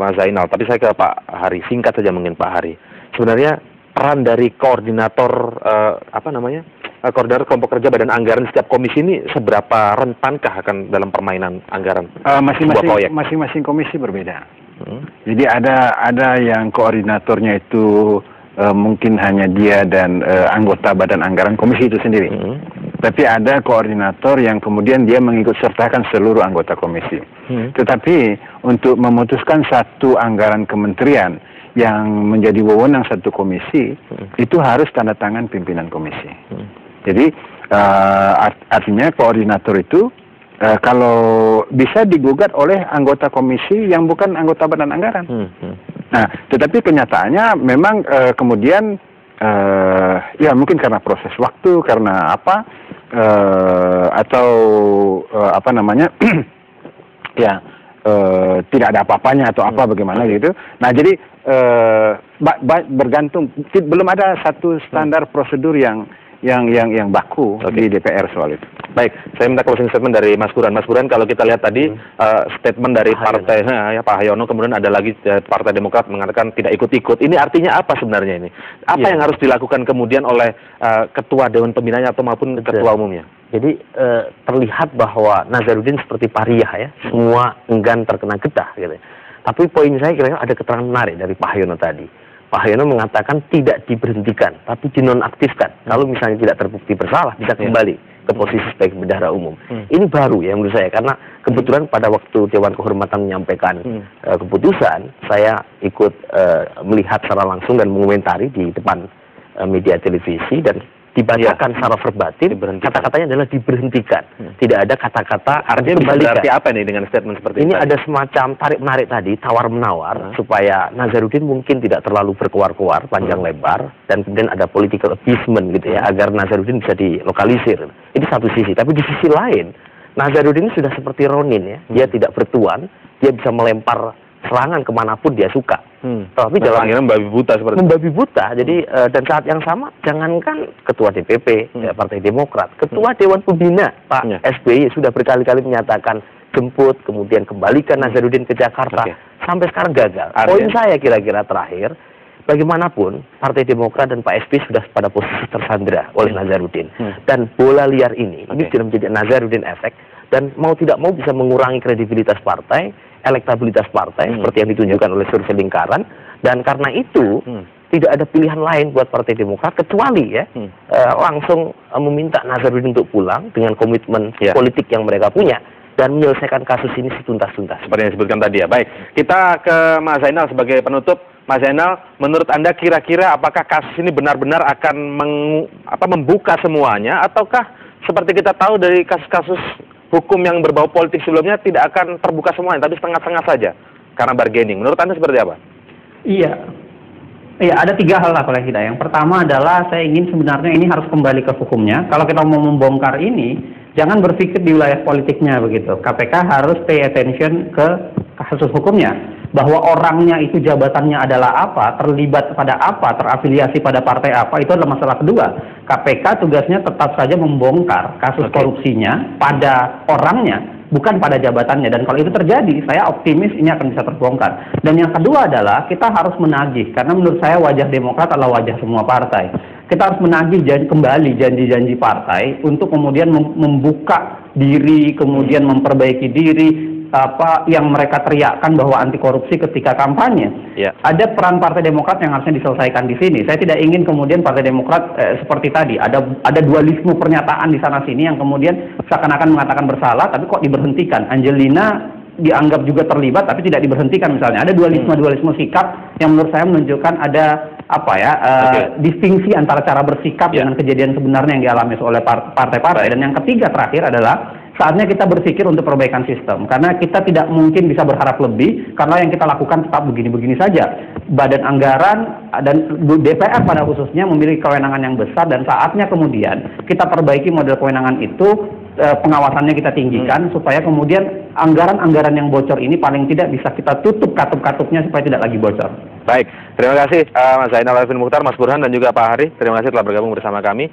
Mas Zainal, tapi saya ke Pak Hari, singkat saja mungkin Pak Hari. Sebenarnya peran dari koordinator koordinator kelompok kerja badan anggaran setiap komisi ini seberapa rentankah akan dalam permainan anggaran masing-masing komisi berbeda. Jadi ada yang koordinatornya itu mungkin hanya dia dan anggota badan anggaran komisi itu sendiri. Tapi ada koordinator yang kemudian dia mengikut sertakan seluruh anggota komisi. Tetapi untuk memutuskan satu anggaran kementerian yang menjadi wewenang satu komisi, itu harus tanda tangan pimpinan komisi. Jadi artinya koordinator itu kalau bisa digugat oleh anggota komisi yang bukan anggota badan anggaran. Nah, tetapi kenyataannya memang kemudian ya mungkin karena proses waktu, karena apa, atau apa namanya, ya tidak ada apa-apanya atau apa bagaimana gitu. Nah, jadi bergantung, belum ada satu standar prosedur yang baku di DPR soal itu. Baik, saya minta closing statement dari Mas Burhan. Mas Burhan, kalau kita lihat tadi statement dari partai Pak Haryono, kemudian ada lagi Partai Demokrat mengatakan tidak ikut-ikut. Ini artinya apa sebenarnya ini? Apa yang harus dilakukan kemudian oleh Ketua Dewan Pembinanya atau maupun Ketua Umumnya? Jadi terlihat bahwa Nazarudin seperti pariah ya, semua enggan terkena getah gitu. Tapi poin saya kira-kira ada keterangan menarik dari Pak Haryono tadi. Pak Haryono mengatakan tidak diberhentikan, tapi dinonaktifkan. Kalau misalnya tidak terbukti bersalah, bisa kembali ke posisi sebagai bendahara umum. Ini baru ya menurut saya, karena kebetulan pada waktu Dewan Kehormatan menyampaikan keputusan, saya ikut melihat secara langsung dan mengomentari di depan media televisi, dan dibacakan secara verbatim, kata-katanya adalah diberhentikan. Tidak ada kata-kata artinya dikembalikan. Berarti apa nih dengan statement seperti ini? Ini tadi? ada semacam tarik-menarik tadi, tawar-menawar, supaya Nazarudin mungkin tidak terlalu berkuar-kuar, panjang lebar, dan kemudian ada political appeasement gitu ya, agar Nazarudin bisa dilokalisir. Itu satu sisi. Tapi di sisi lain, Nazarudin sudah seperti Ronin ya, dia tidak bertuan, dia bisa melempar serangan kemanapun dia suka. Tapi dalam membabi buta seperti membabi buta. Jadi dan saat yang sama, jangankan Ketua DPP Partai Demokrat, Ketua Dewan Pembina Pak SBY sudah berkali-kali menyatakan jemput, kemudian kembalikan Nazarudin ke Jakarta. Sampai sekarang gagal. Poin saya kira-kira terakhir, bagaimanapun Partai Demokrat dan Pak SBY sudah pada posisi tersandra oleh Nazarudin. Dan bola liar ini sudah menjadi Nazarudin efek, dan mau tidak mau bisa mengurangi kredibilitas partai, elektabilitas partai seperti yang ditunjukkan oleh survei lingkaran, dan karena itu tidak ada pilihan lain buat Partai Demokrat kecuali ya langsung meminta Nazarudin untuk pulang dengan komitmen politik yang mereka punya dan menyelesaikan kasus ini setuntas-tuntas. Seperti yang disebutkan tadi ya. Baik, kita ke Mas Zainal sebagai penutup. Mas Zainal, menurut Anda kira-kira apakah kasus ini benar-benar akan membuka semuanya, ataukah seperti kita tahu dari kasus-kasus hukum yang berbau politik sebelumnya tidak akan terbuka semuanya, tapi setengah-setengah saja karena bargaining. Menurut Anda seperti apa? Iya, ada tiga hal lah paling tidak. Yang pertama adalah saya ingin sebenarnya ini harus kembali ke hukumnya. Kalau kita mau membongkar ini, jangan berpikir di wilayah politiknya begitu. KPK harus pay attention ke kasus hukumnya. Bahwa orangnya itu jabatannya adalah apa, terlibat pada apa, terafiliasi pada partai apa, itu adalah masalah kedua. KPK tugasnya tetap saja membongkar kasus korupsinya pada orangnya, bukan pada jabatannya. Dan kalau itu terjadi, saya optimis ini akan bisa terbongkar. Dan yang kedua adalah kita harus menagih, karena menurut saya wajah Demokrat adalah wajah semua partai. Kita harus menagih kembali janji-janji partai untuk kemudian membuka diri, kemudian memperbaiki diri, apa yang mereka teriakkan bahwa anti korupsi ketika kampanye. Ada peran Partai Demokrat yang harusnya diselesaikan di sini. Saya tidak ingin kemudian Partai Demokrat seperti tadi ada dualisme pernyataan di sana sini yang kemudian seakan-akan mengatakan bersalah tapi kok diberhentikan. Angelina dianggap juga terlibat tapi tidak diberhentikan misalnya. Ada dualisme sikap yang menurut saya menunjukkan ada distingsi antara cara bersikap dengan kejadian sebenarnya yang dialami oleh partai-partai. Dan yang ketiga terakhir adalah saatnya kita berpikir untuk perbaikan sistem, karena kita tidak mungkin bisa berharap lebih, karena yang kita lakukan tetap begini-begini saja. Badan anggaran dan DPR pada khususnya memiliki kewenangan yang besar, dan saatnya kemudian kita perbaiki model kewenangan itu, pengawasannya kita tinggikan, supaya kemudian anggaran-anggaran yang bocor ini paling tidak bisa kita tutup katup-katupnya supaya tidak lagi bocor. Baik, terima kasih Mas Zainal Arifin Mukhtar, Mas Burhan, dan juga Pak Hari. Terima kasih telah bergabung bersama kami.